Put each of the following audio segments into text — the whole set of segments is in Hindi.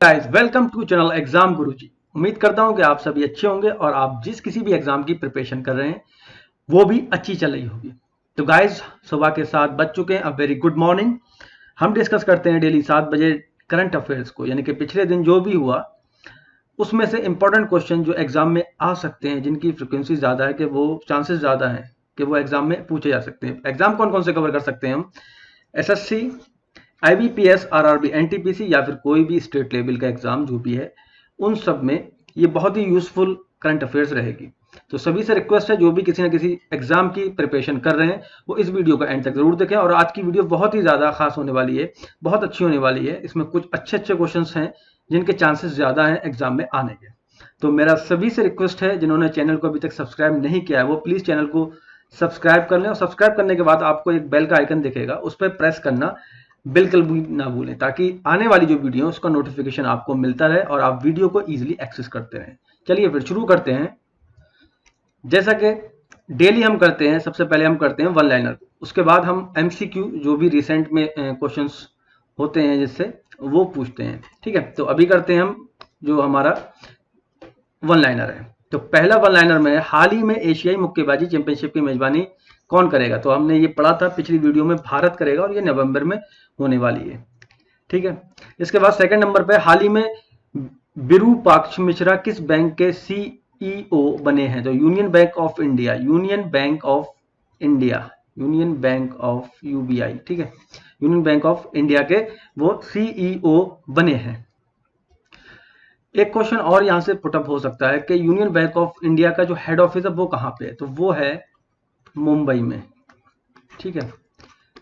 Guys, welcome to channel exam Guruji. उम्मीद करता हूं कि आप सभी अच्छे होंगे और आप जिस किसी भी एग्जाम की प्रिपरेशन कर रहे हैं वो भी अच्छी चल रही होगी। तो गाइस, सुबह के 7 बज चुके हैं। A very good morning. हम डिस्कस करते हैं डेली 7 बजे करंट अफेयर्स को, यानी कि पिछले दिन जो भी हुआ उसमें से इंपॉर्टेंट क्वेश्चन जो एग्जाम में आ सकते हैं, जिनकी फ्रिक्वेंसी ज़्यादा है कि वो चांसेस ज़्यादा हैं कि वो एग्जाम में पूछे जा सकते हैं। एग्जाम कौन कौन से कवर कर सकते हैं हम? एसएससी, आईबीपीएस, आरआरबी, एनटीपीसी या फिर कोई भी स्टेट लेवल का एग्जाम जो भी है, उन सब में ये बहुत ही यूजफुल करंट अफेयर्स रहेगी। तो सभी से रिक्वेस्ट है, जो भी किसी ना किसी एग्जाम की प्रिपरेशन कर रहे हैं वो इस वीडियो का एंड तक जरूर देखें। और आज की वीडियो बहुत ही ज़्यादा खास होने वाली है, बहुत अच्छी होने वाली है। इसमें कुछ अच्छे अच्छे क्वेश्चन हैं जिनके चांसेस ज़्यादा हैं एग्जाम में आने के। तो मेरा सभी से रिक्वेस्ट है, जिन्होंने चैनल को अभी तक सब्सक्राइब नहीं किया है वो प्लीज़ चैनल को सब्सक्राइब कर लें। और सब्सक्राइब करने के बाद आपको एक बेल का आइकन दिखेगा, उस पर प्रेस करना बिल्कुल भी ना भूलें, ताकि आने वाली जो वीडियो है उसका नोटिफिकेशन आपको मिलता रहे और आप वीडियो को इजीली एक्सेस करते रहें। चलिए फिर शुरू करते हैं। जैसा कि डेली हम करते हैं, सबसे पहले हम करते हैं वन लाइनर, उसके बाद हम एमसीक्यू जो भी रिसेंट में क्वेश्चंस होते हैं जिससे वो पूछते हैं। ठीक है, तो अभी करते हैं हम जो हमारा वन लाइनर है। तो पहला वन लाइनर में, हाल ही में एशियाई मुक्केबाजी चैंपियनशिप की मेजबानी कौन करेगा? तो हमने ये पढ़ा था पिछली वीडियो में, भारत करेगा और ये नवंबर में होने वाली है। ठीक है, इसके बाद सेकंड नंबर पे, हाल ही में विरूपाक्ष मिश्रा किस बैंक के सीईओ बने हैं? तो union bank of India, union bank of India, union bank of UBI, ठीक है, यूनियन बैंक ऑफ इंडिया के वो सीईओ बने हैं। एक क्वेश्चन और यहां से पुटअप हो सकता है कि यूनियन बैंक ऑफ इंडिया का जो हेड ऑफिस है वो कहां पे है? तो वो है मुंबई में। ठीक है,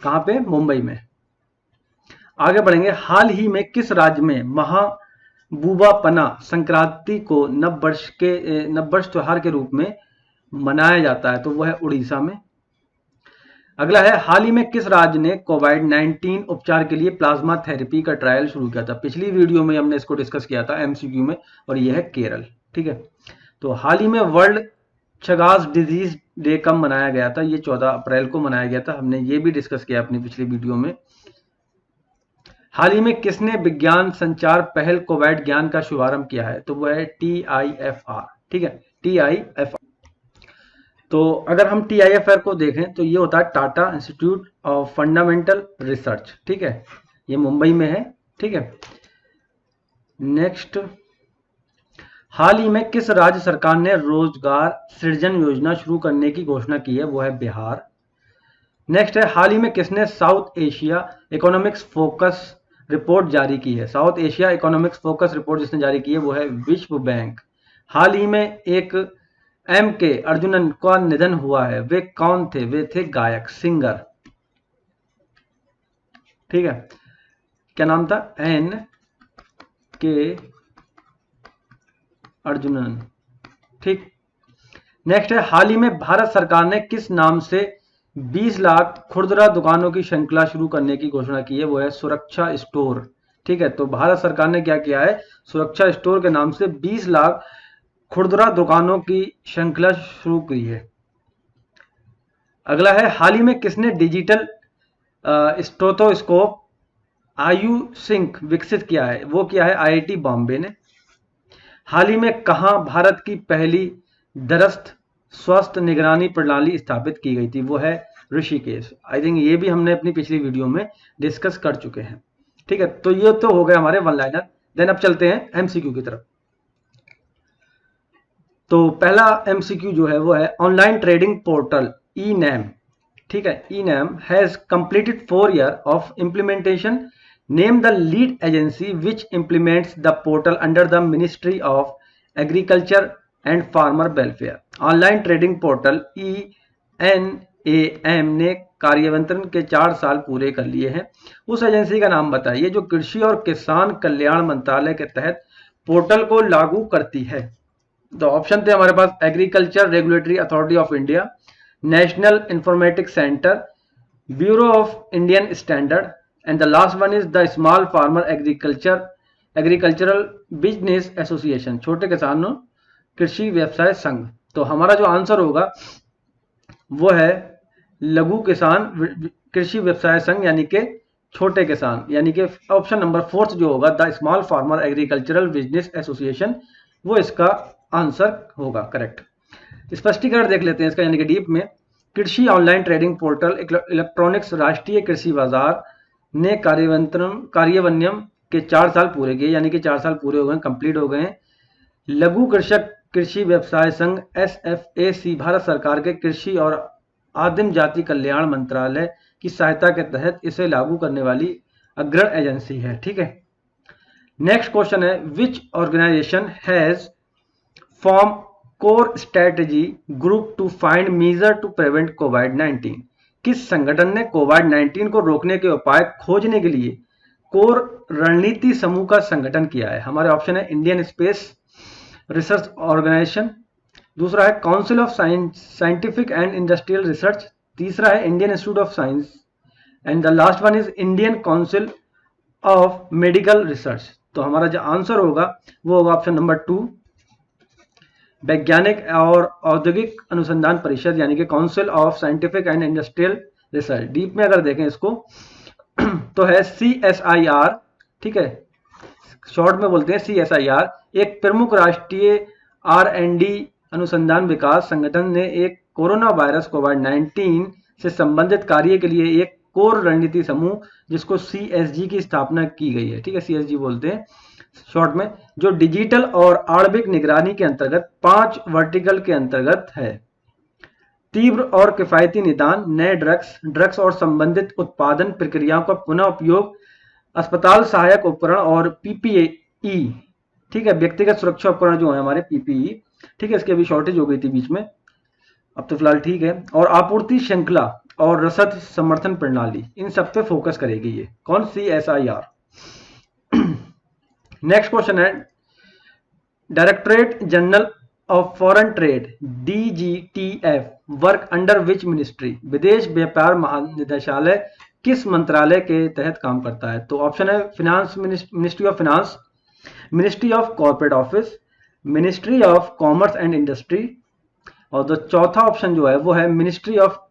कहां पे? मुंबई में। आगे बढ़ेंगे, हाल ही में किस राज्य में महबूबापना संक्रांति को नववर्ष त्योहार के रूप में मनाया जाता है? तो वो है उड़ीसा में। अगला है, हाल ही में किस राज्य ने कोविड-19 उपचार के लिए प्लाज्मा थेरेपी का ट्रायल शुरू किया था? पिछली वीडियो में हमने इसको डिस्कस किया था एमसीक्यू में, और यह है केरल। ठीक है, तो हाल ही में वर्ल्ड चगास डिजीज डे कब मनाया गया था? ये 14 अप्रैल को मनाया गया था, हमने ये भी डिस्कस किया अपनी पिछली वीडियो में। हाल ही में किसने विज्ञान संचार पहल कोवैड ज्ञान का शुभारंभ किया है? तो वह है TIFR। ठीक है, TIFR। तो अगर हम TIFR को देखें तो ये होता है Tata institute of fundamental research. ठीक है, ये मुंबई में है। ठीक है, नेक्स्ट, हाल ही में किस राज्य सरकार ने रोजगार सृजन योजना शुरू करने की घोषणा की है? वो है बिहार। नेक्स्ट है, हाल ही में किसने south Asia economics focus report जारी की है? South Asia economics focus report जिसने जारी की है वो है विश्व बैंक। हाल ही में एक MK अर्जुनन का निधन हुआ है, वे कौन थे? वे थे गायक, सिंगर। ठीक है, क्या नाम था? NK अर्जुनन। ठीक, नेक्स्ट है, हाल ही में भारत सरकार ने किस नाम से 20 लाख खुदरा दुकानों की श्रृंखला शुरू करने की घोषणा की है? वो है सुरक्षा स्टोर। ठीक है, तो भारत सरकार ने क्या किया है? सुरक्षा स्टोर के नाम से 20 लाख खुदरा दुकानों की श्रृंखला शुरू की है। अगला है, हाल ही में किसने डिजिटल स्टेथोस्कोप आयु सिंक विकसित किया है? वो किया है IIT बॉम्बे ने। हाल ही में कहां भारत की पहली दरस्त स्वास्थ्य निगरानी प्रणाली स्थापित की गई थी? वो है ऋषिकेश। आई थिंक ये भी हमने अपनी पिछली वीडियो में डिस्कस कर चुके हैं। ठीक है, तो ये तो हो गए हमारे वन लाइनर। देन अब चलते हैं एमसीक्यू की तरफ। तो पहला एमसीक्यू जो है वो है, ऑनलाइन ट्रेडिंग पोर्टल eNAM, ठीक है, eNAM has completed 4 year of implementation, name the lead agency which implements the portal under the ministry of agriculture and farmer welfare. Online trading portal eNAM ने कार्यान्वयन के 4 साल पूरे कर लिए हैं। उस एजेंसी का नाम बताइए जो कृषि और किसान कल्याण मंत्रालय के तहत पोर्टल को लागू करती है। तो ऑप्शन थे हमारे पास, agriculture regulatory authority of India, national informatics centre, bureau of Indian standard, and the last one is the small farmer agricultural business association, छोटे किसानों कृषि व्यवसाय संघ। तो हमारा जो आंसर होगा वो है लघु किसान कृषि व्यवसाय संघ, यानी कि छोटे किसान, यानी कि ऑप्शन नंबर 4 जो होगा the small farmer agricultural business association, वो इसका आंसर होगा करेक्ट। स्पष्टीकरण देख लेते हैं इसका, यानी कि डीप में। कृषि ऑनलाइन ट्रेडिंग पोर्टल इलेक्ट्रॉनिक्स राष्ट्रीय कृषि बाजार ने कार्यान्वयन के 4 साल पूरे किए, यानी कि 4 साल पूरे हो गए, कंप्लीट हो गए हैं। लघु कृषक कृषि व्यवसाय संघ SFAC भारत सरकार के कृषि और आदिम जाति कल्याण मंत्रालय की सहायता के तहत इसे लागू करने वाली अग्रणी एजेंसी है। ठीक है, नेक्स्ट क्वेश्चन है which organisation has form core strategy group to find major to prevent कोविड-19। किस संगठन ने कोविड-19 को रोकने के उपाय खोजने के लिए कोर रणनीति समूह का संगठन किया है? हमारे ऑप्शन है इंडियन स्पेस रिसर्च ऑर्गेनाइजेशन, दूसरा है council of scientific and industrial research, तीसरा है Indian institute of science and the last one is Indian council of medical research. तो हमारा जो आंसर होगा वो होगा ऑप्शन नंबर 2, वैज्ञानिक और औद्योगिक अनुसंधान परिषद, यानी कि council of scientific and industrial research. Deep में अगर देखें इसको तो है CSIR, ठीक है, शॉर्ट में बोलते हैं CSIR, एक प्रमुख राष्ट्रीय R&D अनुसंधान विकास संगठन ने एक कोरोना वायरस कोविड-19 से संबंधित कार्य के लिए एक कोर रणनीति समूह जिसको CSG की स्थापना की गई है। ठीक है, CSG बोलते हैं शॉर्ट में, जो डिजिटल और आणविक निगरानी के अंतर्गत 5 वर्टिकल के अंतर्गत है। तीव्र और किफायती निदान, नए ड्रग्स और संबंधित उत्पादन प्रक्रियाओं का पुनः उपयोग, अस्पताल सहायक उपकरण और PPE, ठीक है, व्यक्तिगत सुरक्षा उपकरण जो है हमारे PPE, ठीक है, इसकी अभी शॉर्टेज हो गई थी बीच में, अब तो फिलहाल ठीक है, और आपूर्ति श्रृंखला और रसद समर्थन प्रणाली, इन सब पे फोकस करेगी ये कौन? CSIR। नेक्स्ट क्वेश्चन है directorate general of foreign trade DGTF work under which ministry? विदेश व्यापार महानिदेशालय किस मंत्रालय के तहत काम करता है? तो ऑप्शन है finance, ministry of finance, ministry of corporate office, ministry of commerce and industry, और जो चौथा ऑप्शन जो है वो है मिनिस्ट्री ऑफ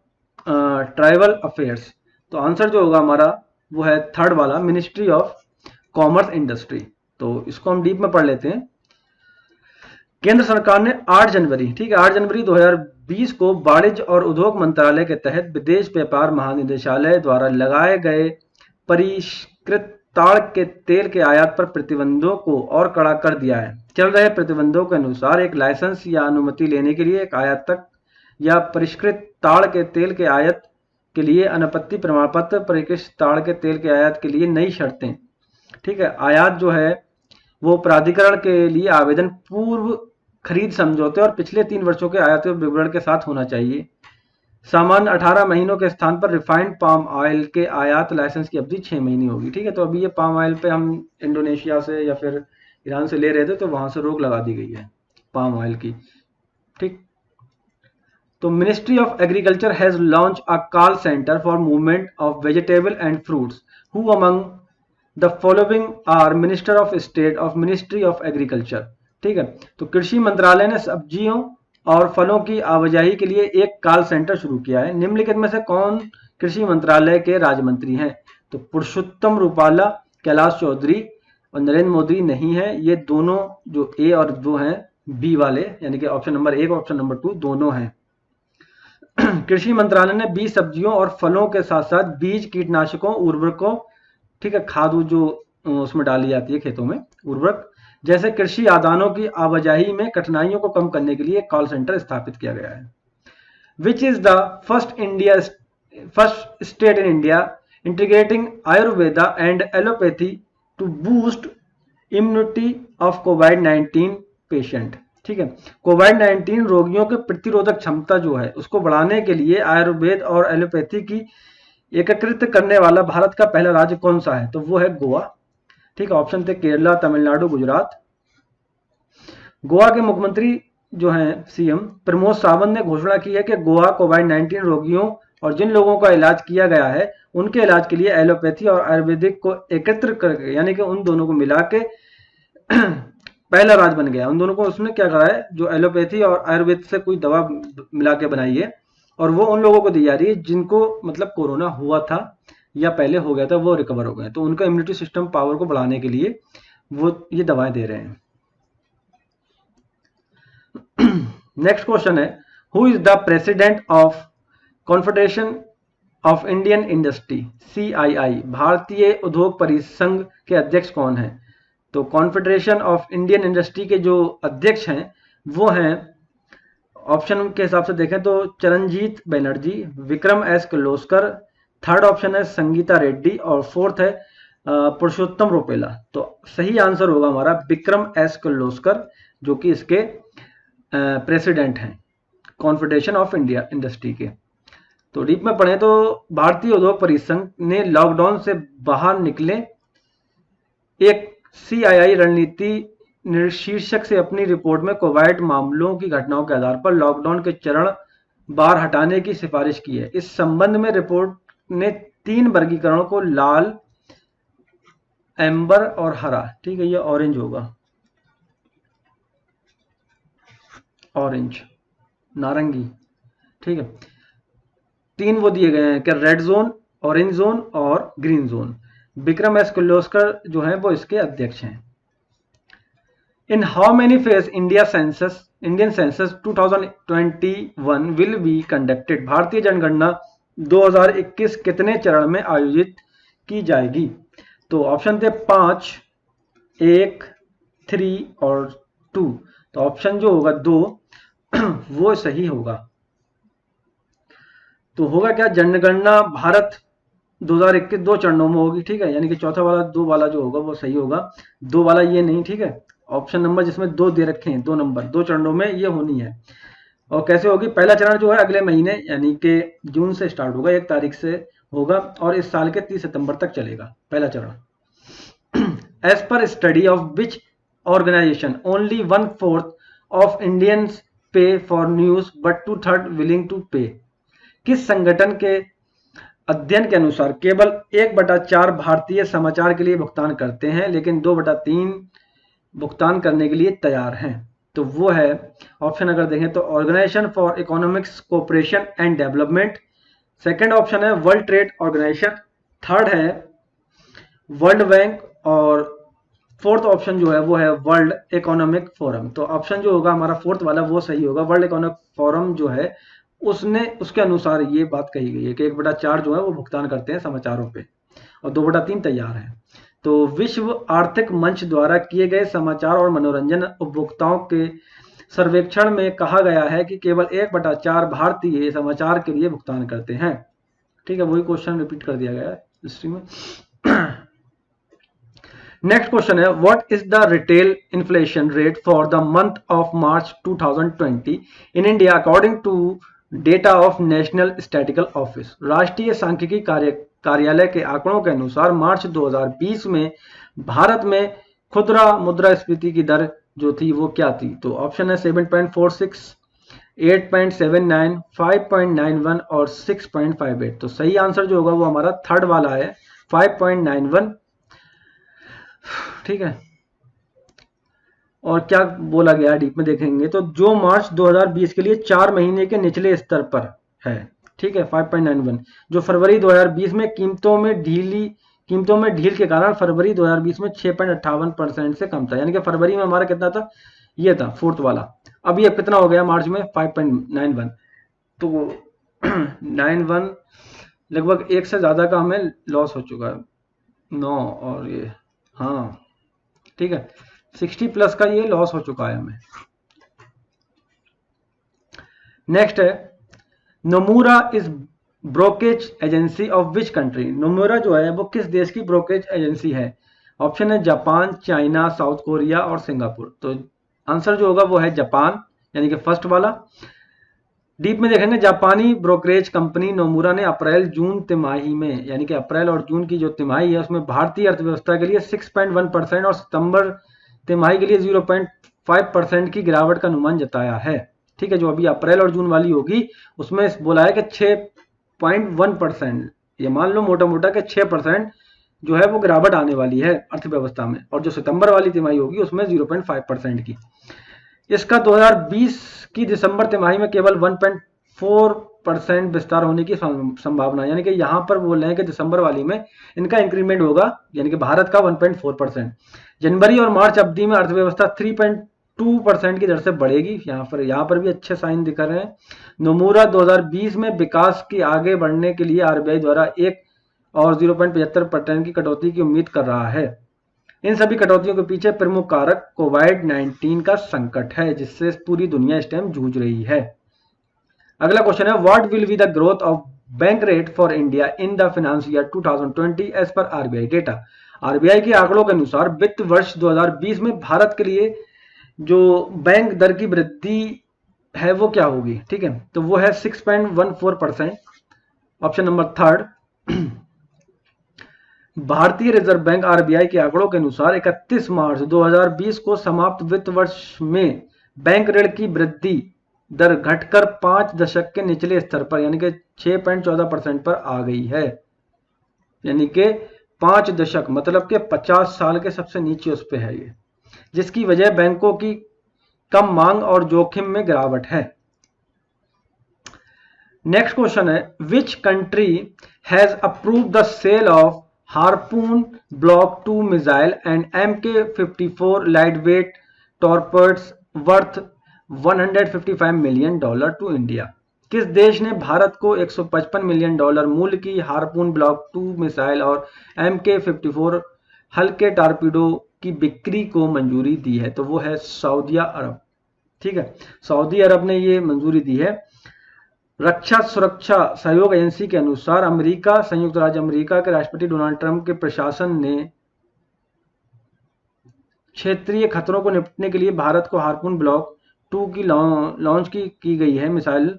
ट्राइबल अफेयर्स। तो आंसर जो होगा हमारा वो है थर्ड वाला, मिनिस्ट्री ऑफ कॉमर्स इंडस्ट्री। तो इसको हम डीप में पढ़ लेते हैं। केंद्र सरकार ने 8 जनवरी, ठीक है, 8 जनवरी 2020 को वाणिज्य और उद्योग मंत्रालय के तहत विदेश व्यापार महानिदेशालय द्वारा लगाए गए परिष्कृत ताड़ के तेल के आयात पर प्रतिबंधों को और कड़ा कर दिया है। चल रहे प्रतिबंधों के अनुसार एक लाइसेंस या अनुमति लेने के लिए एक आयातक या परिष्कृत ताड़ के तेल के आयात के लिए अनापत्ति प्रमाण पत्र, परिष्कृत ताड़ के तेल के आयात के लिए नई शर्तें, ठीक है, आयात जो है वो प्राधिकरण के लिए आवेदन पूर्व खरीद समझौते और पिछले 3 वर्षों के आयात विवरण के साथ होना चाहिए। सामान्य 18 महीनों के स्थान पर रिफाइंड पाम ऑयल के आयात लाइसेंस की अवधि 6 महीने होगी। ठीक है, तो अभी ये पाम ऑयल पे हम इंडोनेशिया से या फिर ईरान से ले रहे थे तो वहां से रोक लगा दी गई है पाम ऑयल की। ठीक, तो ministry of agriculture has launch a call centre for movement of vegetable and fruits, who among the following are minister of state of ministry of agriculture. ठीक है, तो कृषि मंत्रालय ने सब्जियों और फलों की आवाजाही के लिए एक कॉल सेंटर शुरू किया है। निम्नलिखित में से कौन कृषि मंत्रालय के राज्य मंत्री हैं? तो पुरुषोत्तम रूपाला, कैलाश चौधरी और नरेंद्र मोदी नहीं है। ये दोनों जो ए और दो हैं बी वाले, यानी कि ऑप्शन नंबर 1 और ऑप्शन नंबर 2 दोनों हैं। कृषि मंत्रालय ने बीज, सब्जियों और फलों के साथ साथ बीज, कीटनाशकों, उर्वरकों, ठीक है, खाद जो उसमें डाली जाती है खेतों में, उर्वरक जैसे कृषि आदानों की आवाजाही में कठिनाइयों को कम करने के लिए कॉल सेंटर स्थापित किया गया है। Which is the first state in India integrating Ayurveda and allopathy to boost immunity of कोविड-19 पेशेंट। ठीक है, कोविड-19 रोगियों के प्रतिरोधक क्षमता जो है उसको बढ़ाने के लिए आयुर्वेद और एलोपैथी की एकीकृत करने वाला भारत का पहला राज्य कौन सा है? तो वो है गोवा। ठीक है, ऑप्शन थे केरला, तमिलनाडु, गुजरात। गोवा के मुख्यमंत्री जो हैं CM प्रमोद सावंत ने घोषणा की है कि गोवा कोविड-19 रोगियों और जिन लोगों का इलाज किया गया है उनके इलाज के लिए एलोपैथी और आयुर्वेदिक को एकत्र करके, यानी कि उन दोनों को मिला के पहला राज्य बन गया। उन दोनों को उसने क्या करा है, जो एलोपैथी और आयुर्वेद से कोई दवा मिला के बनाई है और वो उन लोगों को दी जा रही है जिनको मतलब कोरोना हुआ था या पहले हो गया था वो रिकवर हो गए, तो उनका इम्यूनिटी सिस्टम पावर को बढ़ाने के लिए वो ये दवाएं दे रहे हैं। नेक्स्ट क्वेश्चन है, who is the president of confederation of Indian industry, CII, भारतीय उद्योग परिसंघ के अध्यक्ष कौन है? तो कॉन्फेडरेशन ऑफ इंडियन इंडस्ट्री के जो अध्यक्ष हैं वो हैं, ऑप्शन के हिसाब से देखें तो Charanjit Banerjee, Vikram S Kirloskar, third option है संगीता रेड्डी और फोर्थ है पुरुषोत्तम रुपाला। तो सही आंसर होगा हमारा विक्रम एस किर्लोस्कर, जो कि इसके प्रेसिडेंट हैं कॉन्फेडरेशन ऑफ इंडिया इंडस्ट्री के। तो डीप में पढ़ें तो भारतीय उद्योग परिसंघ ने लॉकडाउन से बाहर निकले एक CII रणनीति शीर्षक से अपनी रिपोर्ट में कोविड मामलों की घटनाओं के आधार पर लॉकडाउन के चरण बार हटाने की सिफारिश की है। इस संबंध में रिपोर्ट ने 3 वर्गीकरणों को लाल, एम्बर और हरा, ठीक है, ये ऑरेंज होगा, ऑरेंज नारंगी, ठीक है, 3 वो दिए गए हैं कि रेड जोन, ऑरेंज जोन और green zone. Vikram S Kirloskar जो है वो इसके अध्यक्ष हैं। In how many phase Indian census 2021 will be conducted, भारतीय जनगणना 2021 कितने चरण में आयोजित की जाएगी? तो ऑप्शन थे 5, 1, 3 और 2। तो ऑप्शन जो होगा 2 वो सही होगा। तो होगा क्या, जनगणना भारत 2021 2 चरणों में होगी, ठीक है, यानी कि चौथा वाला 2 वाला जो होगा वो सही होगा, 2 वाला ये नहीं, ठीक है, ऑप्शन नंबर जिसमें 2 दे रखे हैं, 2 नंबर 2 चरणों में ये होनी है। और कैसे होगी, पहला चरण जो है अगले महीने यानी कि जून से स्टार्ट होगा, 1 तारीख से होगा और इस साल के 30 सितंबर तक चलेगा पहला चरण। एज पर study of which organisation only 1/4 of Indians pay for news but 2/3 willing to pay, किस संगठन के अध्ययन के अनुसार केवल 1/4 भारतीय समाचार के लिए भुगतान करते हैं लेकिन 2/3 भुगतान करने के लिए तैयार हैं? तो वो है ऑप्शन अगर देखें तो organisation for economics cooperation and development, second option है वर्ल्ड ट्रेड ऑर्गेनाइजेशन, थर्ड है वर्ल्ड बैंक और फोर्थ ऑप्शन जो है वो है वर्ल्ड इकोनॉमिक फोरम। तो ऑप्शन जो होगा हमारा फोर्थ वाला वो सही होगा, वर्ल्ड इकोनॉमिक फोरम जो है उसके अनुसार ये बात कही गई है कि 1/4 जो है वो भुगतान करते हैं समाचारों पे और 2/3 तैयार है। तो विश्व आर्थिक मंच द्वारा किए गए समाचार और मनोरंजन उपभोक्ताओं के सर्वेक्षण में कहा गया है कि केवल 1/4 भारतीय समाचार के लिए भुगतान करते हैं, ठीक है, वही क्वेश्चन रिपीट कर दिया गया है हिस्ट्री में। नेक्स्ट क्वेश्चन है, what is the retail inflation rate for the month of March 2020 in India according to data of National Statistical Office, राष्ट्रीय सांख्यिकी कार्यालय के आंकड़ों के अनुसार मार्च 2020 में भारत में खुदरा मुद्रास्फीति की दर जो थी वो क्या थी? तो ऑप्शन है 7.46, 8.79, 5.91 और 6.58। तो सही आंसर जो होगा वो हमारा थर्ड वाला है 5.91, ठीक है। और क्या बोला गया डीप में देखेंगे तो जो मार्च 2020 के लिए 4 महीने के निचले स्तर पर है, ठीक है, 5.91, जो फरवरी 2020 में कीमतों में ढील के कारण फरवरी 2020 में 6.58% से कम था, यानी कि फरवरी में हमारा कितना था, ये था फोर्थ वाला। अब ये कितना हो गया मार्च में 5.91, तो 91 लगभग 1 से ज्यादा का हमें लॉस हो चुका है, 9 और ये, हाँ ठीक है, 60 प्लस का ये लॉस हो चुका है हमें। नेक्स्ट है, Nomura is brokerage agency of which country, Nomura जो है वो किस देश की ब्रोकेज एजेंसी है? ऑप्शन है जापान, चाइना, साउथ कोरिया और सिंगापुर। तो आंसर जो होगा वो है जापान, यानी कि फर्स्ट वाला। डीप में देखेंगे, जापानी ब्रोकरेज कंपनी नोमुरा ने अप्रैल जून तिमाही में, यानी कि अप्रैल और जून की जो तिमाही है उसमें भारतीय अर्थव्यवस्था के लिए 6.1% और सितंबर तिमाही के लिए 0.5% की गिरावट का अनुमान जताया है, ठीक है। जो अभी अप्रैल और जून वाली होगी उसमें बोला है कि 6.1%, ये मान लो मोटा मोटा कि 6% जो है वो गिरावट आने वाली है अर्थव्यवस्था में, और जो सितंबर वाली तिमाही होगी उसमें 0.5% की। इसका 2020 की दिसंबर तिमाही में केवल 1.4 1.4% विस्तार होने की संभावना, यानी कि यहाँ पर बोल रहे हैं कि दिसंबर वाली में इनका इंक्रीमेंट होगा, यानी कि भारत का 1.4%। जनवरी और मार्च अवधि में अर्थव्यवस्था 3.2% की दर से बढ़ेगी। यहाँ पर भी अच्छे साइन दिख रहे हैं। नोमुरा 2020 में विकास की आगे बढ़ने के लिए आरबीआई द्वारा 1 और 0.75% की कटौती की उम्मीद कर रहा है। इन सभी कटौतियों के पीछे प्रमुख कारक कोविड-19 का संकट है, जिससे पूरी दुनिया इस टाइम जूझ रही है। अगला क्वेश्चन है, what will be the growth of bank rate for India in the financial year 2020 as per RBI data. RBI के आंकड़ों के अनुसार वित्त वर्ष 2020 में भारत के लिए जो बैंक दर की वृद्धि है वो क्या होगी, ठीक है, तो वो है 6.14%। Option number third. भारतीय रिजर्व बैंक आरबीआई के आंकड़ों के अनुसार 31 मार्च 2020 को समाप्त वित्त वर्ष में बैंक ऋण की वृद्धि दर घटकर 5 दशक के निचले स्तर पर यानी कि 6.14% पर आ गई है। यानी कि 5 दशक मतलब कि 50 साल के सबसे नीचे उस पे है ये, जिसकी वजह बैंकों की कम मांग और जोखिम में गिरावट है। नेक्स्ट क्वेश्चन है, which country has approved the sale of Harpoon block 2 missile and MK-54 lightweight torpedoes worth $155 million to India. किस देश ने भारत को $155 मिलियन मूल्य की हार्पून ब्लॉक 2 मिसाइल और MK-54 हल्के टारपीडो की बिक्री को मंजूरी दी है, तो वो है सऊदी अरब। ठीक है, सऊदी अरब ने ये मंजूरी दी है। रक्षा सुरक्षा सहयोग एजेंसी के अनुसार अमेरिका, संयुक्त राज्य अमेरिका के राष्ट्रपति डोनाल्ड ट्रंप के प्रशासन ने क्षेत्रीय खतरों को निपटने के लिए भारत को हार्पून ब्लॉक 2 की लॉन्च की गई है मिसाइल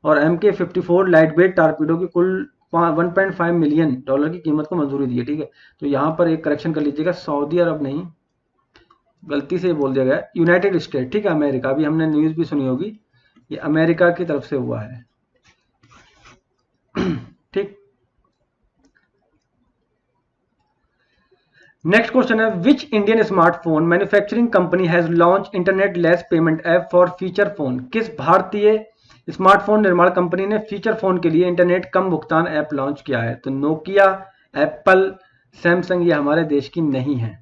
और MK-54 लाइटवेट टारपीडो की कुल $1.5 मिलियन की कीमत को मंजूरी दी है। ठीक है, तो यहाँ पर एक करेक्शन कर लीजिएगा, सऊदी अरब नहीं, गलती से बोल दिया गया, यूनाइटेड स्टेट। ठीक है, अमेरिका, अभी हमने न्यूज भी सुनी होगी, ये अमेरिका की तरफ से हुआ है। ठीक, नेक्स्ट क्वेश्चन है, which Indian smartphone manufacturing company has launch internet less payment app for feature phone. किस भारतीय स्मार्टफोन निर्माण कंपनी ने फीचर फोन के लिए इंटरनेट कम भुगतान ऐप लॉन्च किया है, तो नोकिया, एप्पल, सैमसंग ये हमारे देश की नहीं है।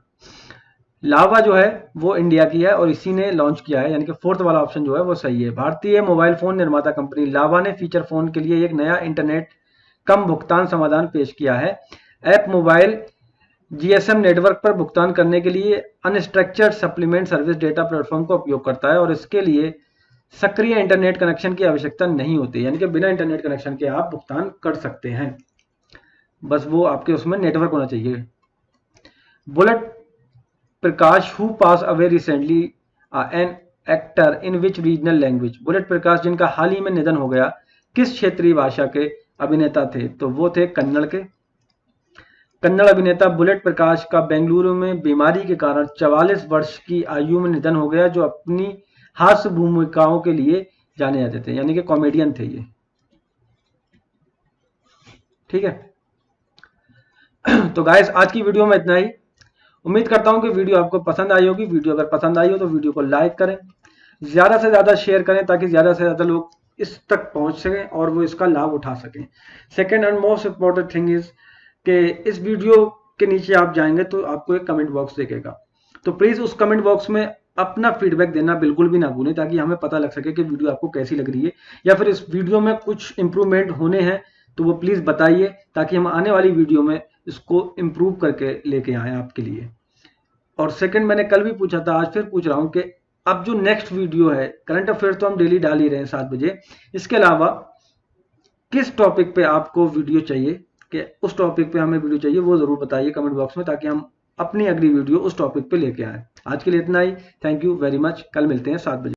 लावा जो है वो इंडिया की है और इसी ने लॉन्च किया है, यानी कि फोर्थ वाला ऑप्शन जो है वो सही है। भारतीय मोबाइल फोन निर्माता कंपनी लावा ने फीचर फोन के लिए एक नया इंटरनेट कम भुगतान समाधान पेश किया है। ऐप मोबाइल जीएसएम नेटवर्क पर भुगतान करने के लिए unstructured supplement service data platform का उपयोग करता है और इसके लिए सक्रिय इंटरनेट कनेक्शन की आवश्यकता नहीं होती, यानी कि बिना इंटरनेट कनेक्शन के आप भुगतान कर सकते हैं, बस वो आपके उसमें नेटवर्क होना चाहिए। Bullet Prakash who pass away recently an actor in which regional language. Bullet Prakash जिनका हाल ही में निधन हो गया, किस क्षेत्रीय भाषा के अभिनेता थे, तो वो थे कन्नड़ के। कन्नड़ अभिनेता बुलेट प्रकाश का बेंगलुरु में बीमारी के कारण 44 वर्ष की आयु में निधन हो गया, जो अपनी हास्य भूमिकाओं के लिए जाने जाते थे, यानी कि कॉमेडियन थे ये। ठीक है, तो गाइस आज की वीडियो में इतना ही। उम्मीद करता हूं कि वीडियो आपको पसंद आई होगी। वीडियो अगर पसंद आई हो तो वीडियो को लाइक करें, ज्यादा से ज्यादा शेयर करें ताकि ज्यादा से ज्यादा लोग इस तक पहुंच सकें और वो इसका लाभ उठा सकें। Second and most important thing is कि इस वीडियो के नीचे आप जाएंगे तो आपको एक कमेंट बॉक्स दिखेगा, तो प्लीज उस कमेंट बॉक्स में अपना फीडबैक देना बिल्कुल भी ना भूलें, ताकि हमें पता लग सके कि वीडियो आपको कैसी लग रही है, या फिर इस वीडियो में कुछ इंप्रूवमेंट होने हैं तो वो प्लीज बताइए, ताकि हम आने वाली वीडियो में इसको इम्प्रूव करके लेके आए आपके लिए। और सेकंड, मैंने कल भी पूछा था, आज फिर पूछ रहा हूं कि अब जो नेक्स्ट वीडियो है, करंट अफेयर तो हम डेली डाल ही रहे हैं 7 बजे, इसके अलावा किस टॉपिक पे आपको वीडियो चाहिए, कि उस टॉपिक पे हमें वीडियो चाहिए, वो जरूर बताइए कमेंट बॉक्स में, ताकि हम अपनी अगली वीडियो उस टॉपिक पे लेके आए। आज के लिए इतना ही, थैंक यू वेरी मच, कल मिलते हैं 7 बजे।